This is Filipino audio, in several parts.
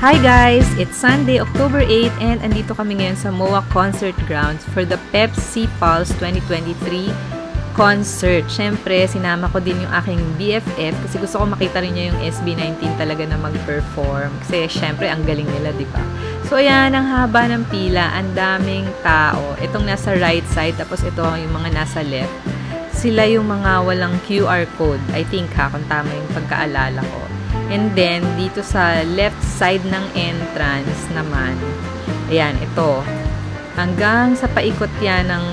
Hi guys! It's Sunday, October 8 and andito kami ngayon sa MOA Concert Grounds for the Pepsi Pulse 2023 concert. Siyempre, sinama ko din yung aking BFF kasi gusto ko makita rin niya yung SB19 talaga na mag-perform. Kasi siyempre, ang galing nila, di ba? So, ayan, ang haba ng pila, ang daming tao. Itong nasa right side, tapos ito yung mga nasa left. Sila yung mga walang QR code. I think ha, kung tama yung pagkaalala ko. And then, dito sa left side ng entrance naman, ayan, ito. Hanggang sa paikot yan ng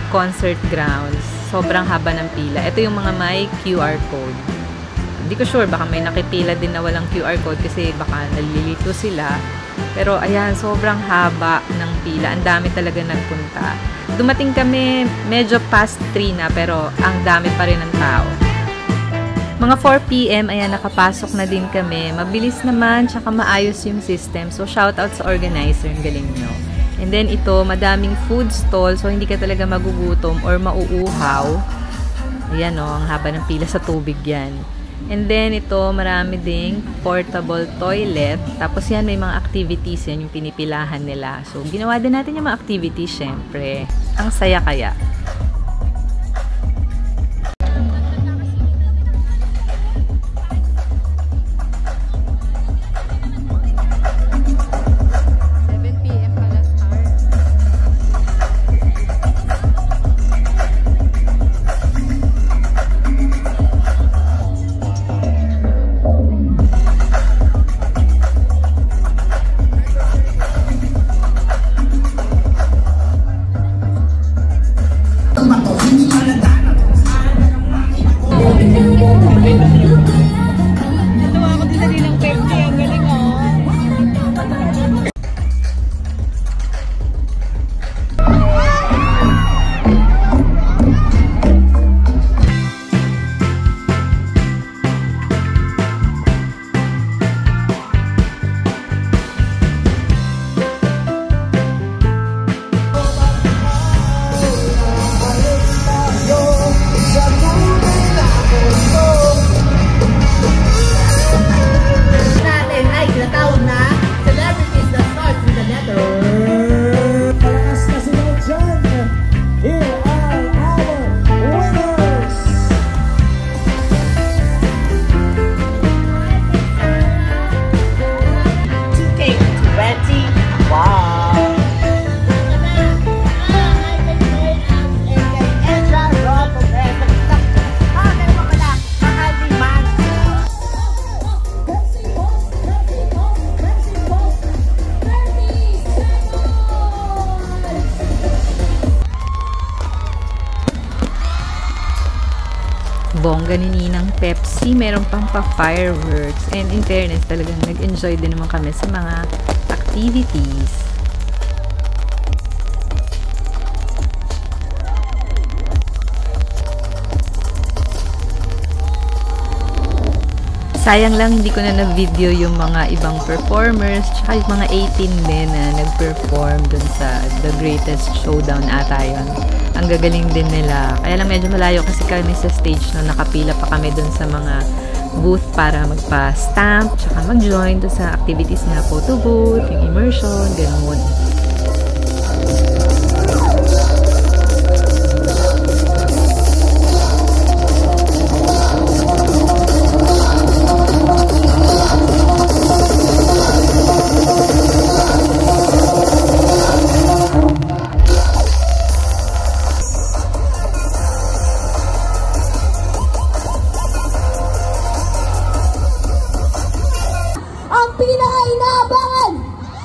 concert grounds, sobrang haba ng pila. Ito yung mga may QR code. Hindi ko sure, baka may nakipila din na walang QR code kasi baka nalilito sila. Pero ayan, sobrang haba ng pila. Ang dami talaga nagpunta. Dumating kami medyo past 3 na pero ang dami pa rin ng tao. Mga 4 PM, ayan, nakapasok na din kami. Mabilis naman, tsaka maayos yung system. So, shoutout sa organizer, ang galing nyo. And then, ito, madaming food stall. So, hindi ka talaga magugutom or mauuhaw. Ayan, ang haba ng pila sa tubig yan. And then, ito, marami ding portable toilet. Tapos yan, may mga activities yan, yung pinipilahan nila. So, ginawa din natin yung mga activities, syempre. Ang saya kaya. Bongga ni Ninang Pepsi, meron pang pa-fireworks. And in fairness, talagang nag-enjoy din naman kami sa mga activities. Sayang lang hindi ko na na-video yung mga ibang performers tsaka yung mga 18 din na nag-perform dun sa The Greatest Showdown ata yun. Ang gagaling din nila. Kaya lang medyo malayo kasi kami sa stage no, nakapila pa kami dun sa mga booth para magpa-stamp tsaka mag-join dun sa activities na photo booth, yung immersion, ganun. Pinaka-inaabangan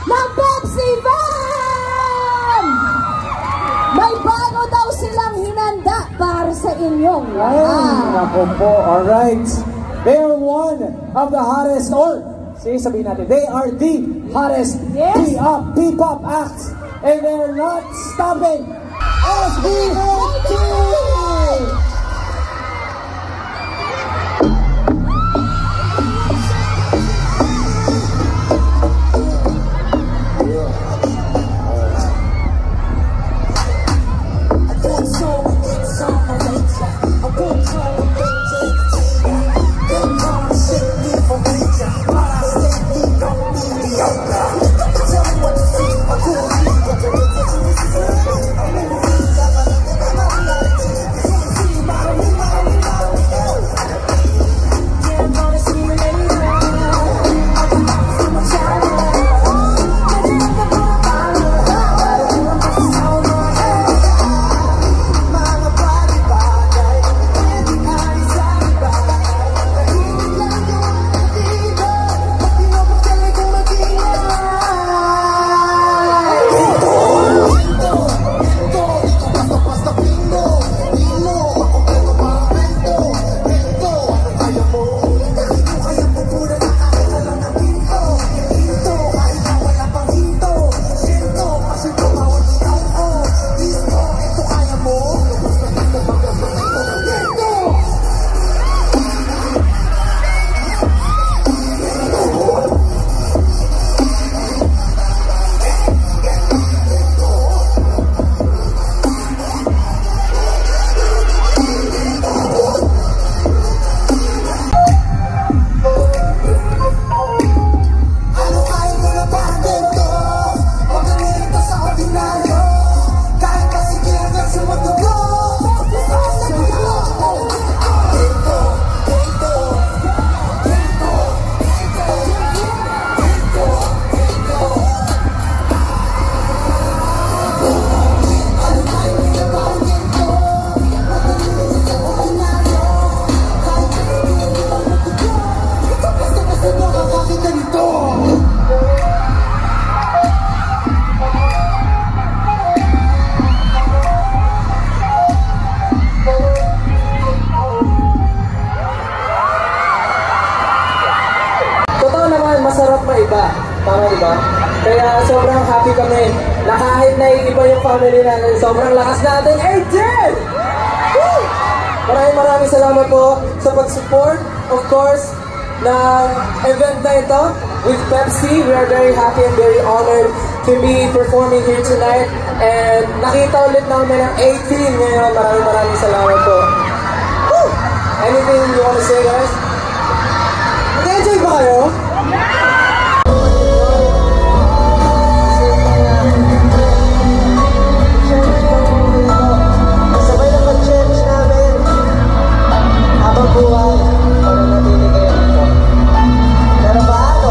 ng Pepsi Van! May bago daw silang hinanda para sa inyong lahat. Alright. They are one of the hottest, or sabihin natin, they are the hottest P-pop acts, and they're not stopping. SB19! di ba? Kaya sobrang happy kami na kahit naiiba yung family natin, sobrang lakas natin. 18! Woo! Maraming salamat po sa pag-support, of course, ng event na ito with Pepsi. We are very happy and very honored to be performing here tonight. And nakita ulit namin ang 18 ngayon. Maraming salamat po. Woo! Anything you want to say, guys? Nag-enjoy ba kayo? Sabay lang mag-change namin habang buhay para natili kayo dito. Pero paano?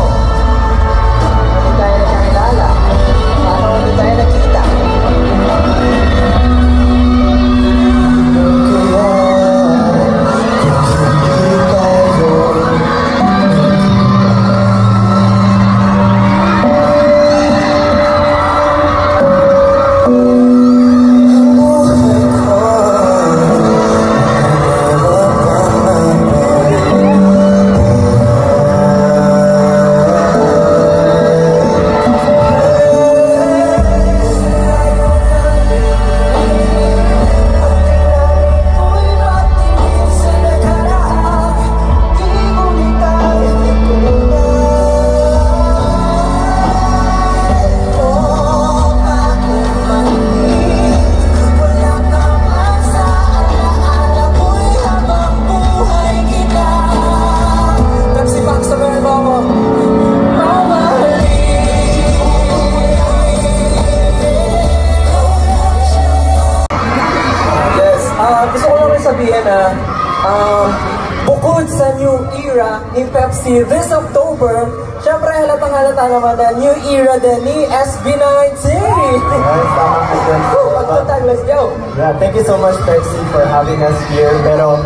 Hindi tayo nakakilala. Paano hindi tayo nakita? Bukod sa new era ni Pepsi this October, syempre halatang-halata naman na new era din ni SB19! Let's go! Yeah, thank you so much Pepsi for having us here. Pero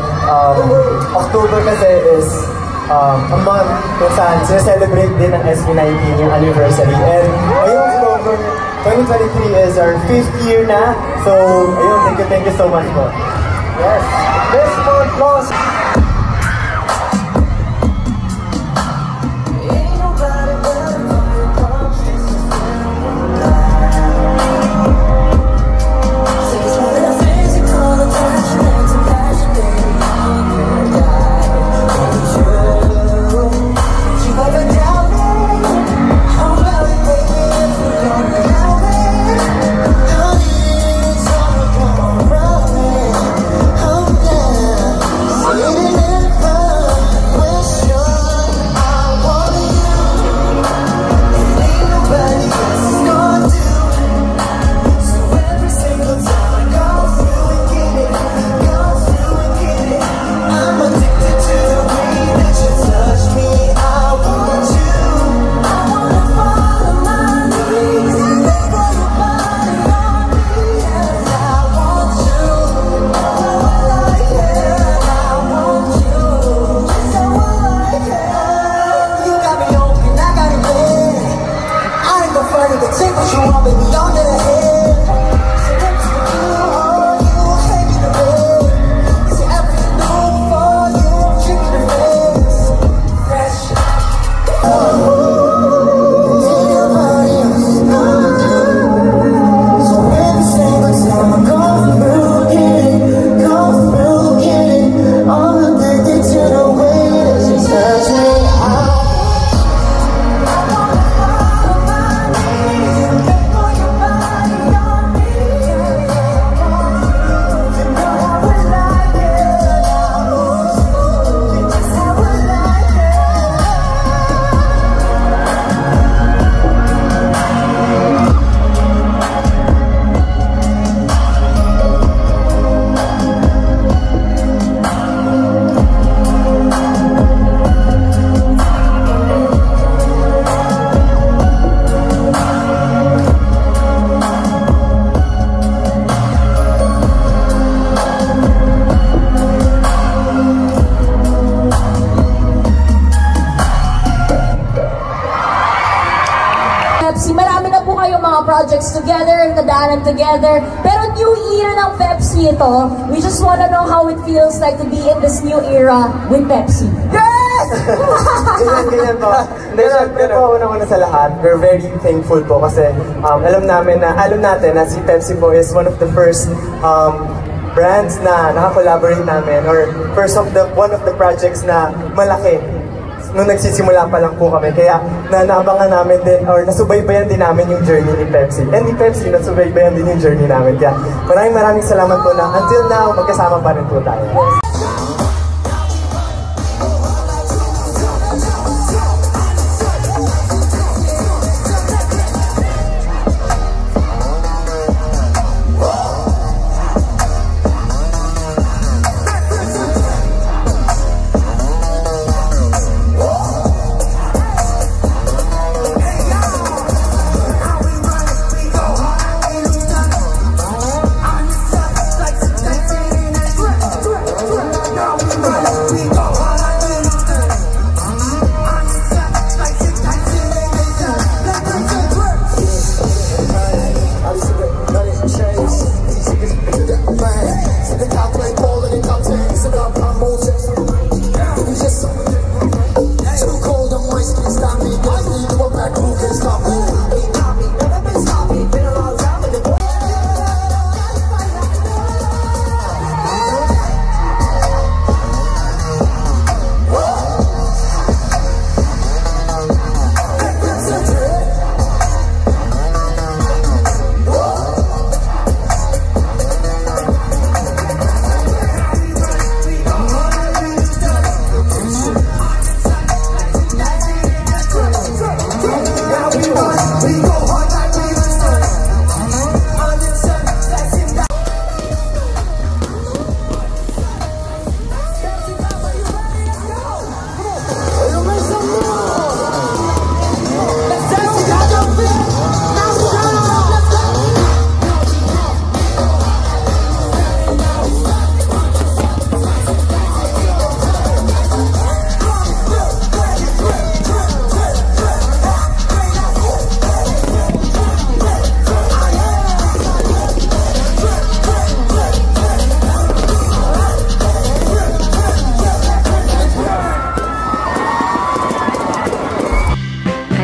October kasi is a month kung saan celebrate din ng SB19 yung anniversary. And ngayong October 2023 is our 5th year na. So, ayun, thank you so much po. Yes, this for applause. projects together, nadaanan together. Pero new year ng Pepsi ito, we just wanna know how it feels like to be in this new era with Pepsi. Yes! Yes! Ganyan po. Hindi, syempre po, unang-una sa lahat, we're very thankful po kasi alam natin na si Pepsi po is one of the first brands na nakakollaborate namin or one of the projects na malaki nung nagsisimula pa lang po kami. Kaya naabangan namin din or nasubaybayan din namin yung journey ni Pepsi. And ni Pepsi, nasubaybayan din yung journey namin. Kaya maraming salamat po na until now, magkasama pa rin po tayo.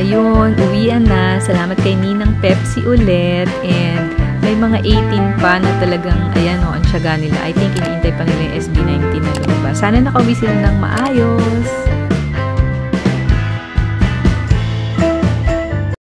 Ayun, uwian na. Salamat kay Ninang Pepsi ulit. And may mga 18 pa na talagang, ayan o, ang tiyaga nila. I think iniintay pa nila yung SB19 na lumabas. Sana nakauwi sila ng maayos.